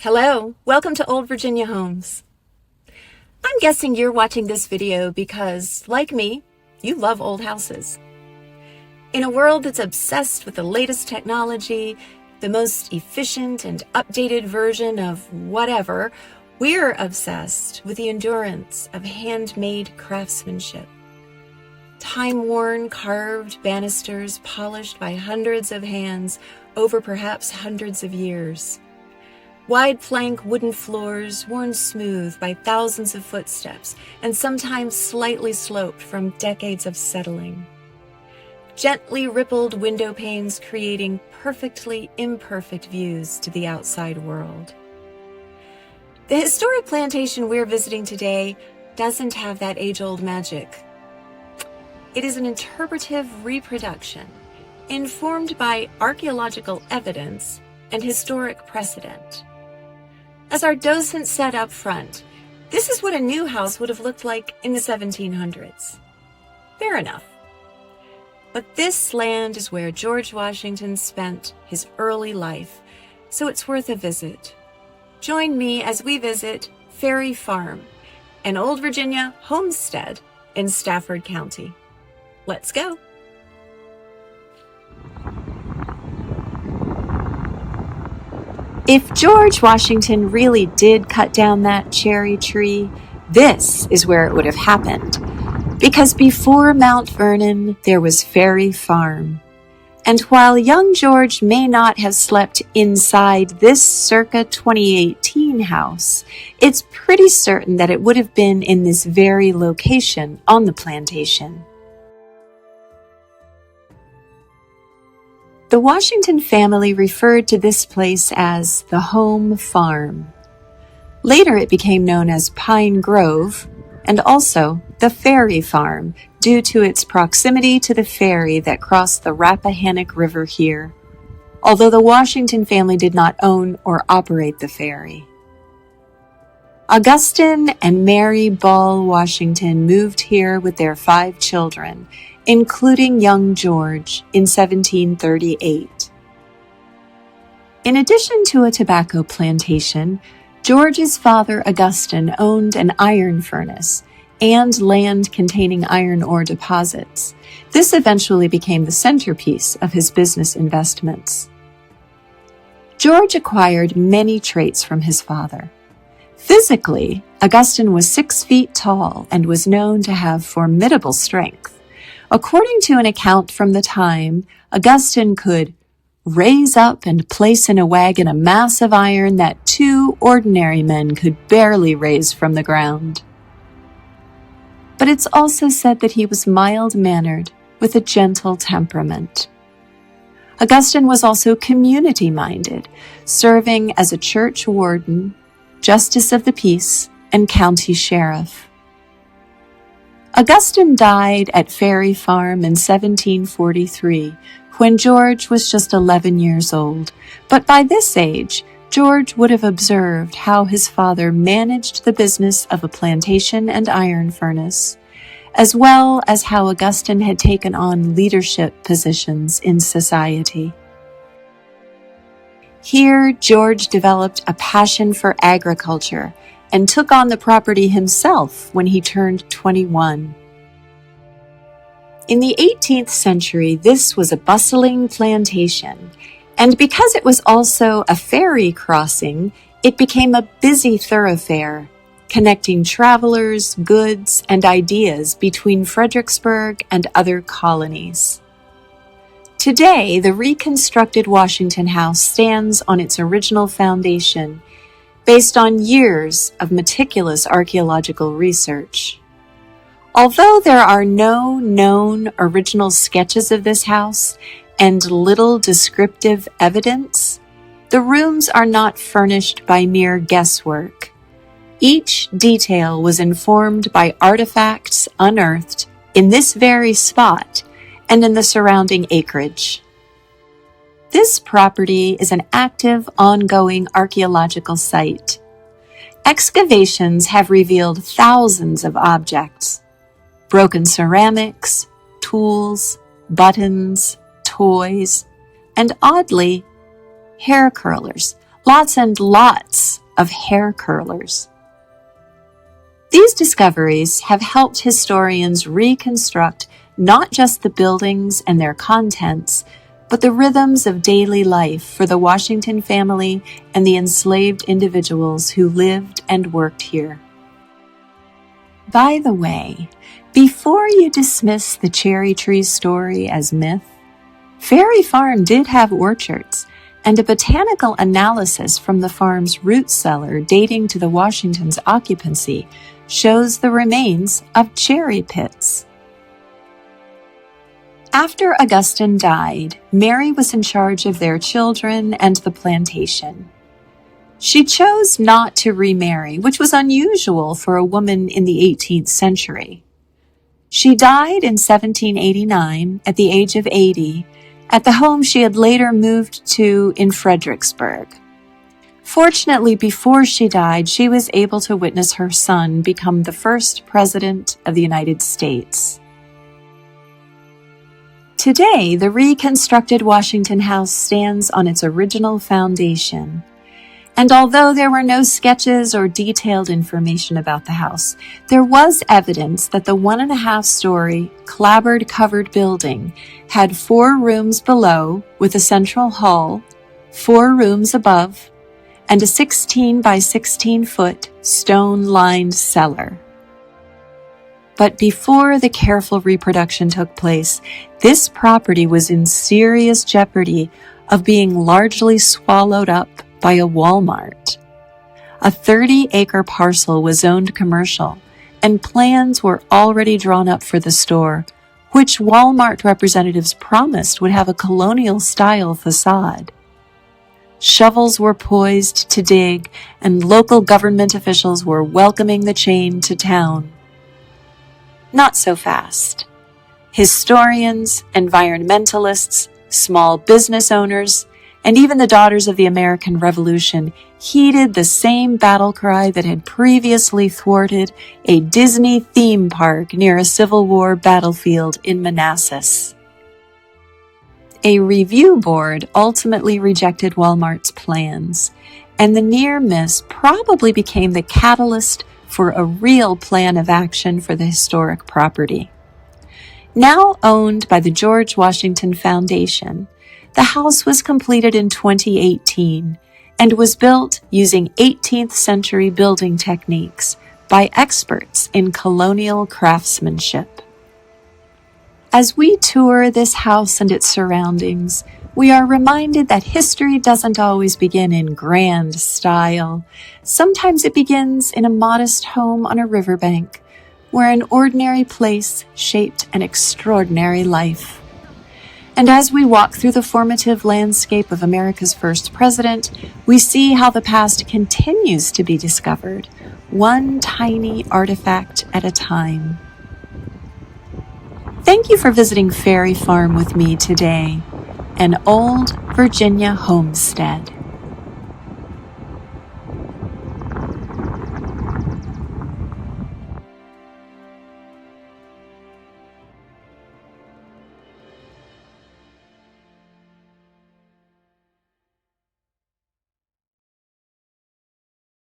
Hello, welcome to Old Virginia Homes. I'm guessing you're watching this video because, like me, you love old houses. In a world that's obsessed with the latest technology, the most efficient and updated version of whatever, we're obsessed with the endurance of handmade craftsmanship. Time-worn, carved banisters polished by hundreds of hands over perhaps hundreds of years. Wide plank wooden floors worn smooth by thousands of footsteps and sometimes slightly sloped from decades of settling. Gently rippled window panes creating perfectly imperfect views to the outside world. The historic plantation we're visiting today doesn't have that age-old magic. It is an interpretive reproduction informed by archaeological evidence and historic precedent. As our docent said up front, this is what a new house would have looked like in the 1700s. Fair enough. But this land is where George Washington spent his early life, so it's worth a visit. Join me as we visit Ferry Farm, an Old Virginia homestead in Stafford County. Let's go. If George Washington really did cut down that cherry tree, this is where it would have happened. Because before Mount Vernon, there was Ferry Farm. And while young George may not have slept inside this circa 2018 house, it's pretty certain that it would have been in this very location on the plantation. The Washington family referred to this place as the home farm. Later it became known as Pine Grove and also the Ferry Farm due to its proximity to the ferry that crossed the Rappahannock River here, although the Washington family did not own or operate the ferry. Augustine and Mary Ball Washington moved here with their 5 children, including young George, in 1738. In addition to a tobacco plantation, George's father Augustine owned an iron furnace and land containing iron ore deposits. This eventually became the centerpiece of his business investments. George acquired many traits from his father. Physically, Augustine was 6 feet tall and was known to have formidable strength. According to an account from the time, Augustine could raise up and place in a wagon a mass of iron that 2 ordinary men could barely raise from the ground. But it's also said that he was mild-mannered with a gentle temperament. Augustine was also community-minded, serving as a church warden, justice of the peace, and county sheriff. Augustine died at Ferry Farm in 1743, when George was just 11 years old. But by this age, George would have observed how his father managed the business of a plantation and iron furnace, as well as how Augustine had taken on leadership positions in society. Here, George developed a passion for agriculture and took on the property himself when he turned 21. In the 18th century, this was a bustling plantation, and because it was also a ferry crossing, it became a busy thoroughfare, connecting travelers, goods, and ideas between Fredericksburg and other colonies. Today, the reconstructed Washington House stands on its original foundation, based on years of meticulous archaeological research. Although there are no known original sketches of this house and little descriptive evidence, the rooms are not furnished by mere guesswork. Each detail was informed by artifacts unearthed in this very spot and in the surrounding acreage. This property is an active, ongoing archaeological site. Excavations have revealed thousands of objects: broken ceramics, tools, buttons, toys, and oddly, hair curlers, Lots and lots of hair curlers. These discoveries have helped historians reconstruct not just the buildings and their contents, but the rhythms of daily life for the Washington family and the enslaved individuals who lived and worked here. By the way, before you dismiss the cherry tree story as myth, Ferry Farm did have orchards, and a botanical analysis from the farm's root cellar dating to the Washingtons' occupancy shows the remains of cherry pits. After Augustine died, Mary was in charge of their children and the plantation. She chose not to remarry, which was unusual for a woman in the 18th century. She died in 1789 at the age of 80 at the home she had later moved to in Fredericksburg. Fortunately, before she died, she was able to witness her son become the first president of the United States. Today, the reconstructed Washington House stands on its original foundation. And although there were no sketches or detailed information about the house, there was evidence that the 1.5-story, clapboard-covered building had 4 rooms below with a central hall, 4 rooms above, and a 16 by 16-foot stone-lined cellar. But before the careful reproduction took place, this property was in serious jeopardy of being largely swallowed up by a Walmart. A 30-acre parcel was zoned commercial, and plans were already drawn up for the store, which Walmart representatives promised would have a colonial-style facade. Shovels were poised to dig, and local government officials were welcoming the chain to town. Not so fast. Historians, environmentalists, small business owners, and even the Daughters of the American Revolution heeded the same battle cry that had previously thwarted a Disney theme park near a Civil War battlefield in Manassas. A review board ultimately rejected Walmart's plans, and the near miss probably became the catalyst for a real plan of action for the historic property. Now owned by the George Washington Foundation, the house was completed in 2018 and was built using 18th century building techniques by experts in colonial craftsmanship. As we tour this house and its surroundings, we are reminded that history doesn't always begin in grand style. Sometimes it begins in a modest home on a riverbank, where an ordinary place shaped an extraordinary life. And as we walk through the formative landscape of America's first president, we see how the past continues to be discovered, one tiny artifact at a time. Thank you for visiting Ferry Farm with me today, an old Virginia homestead.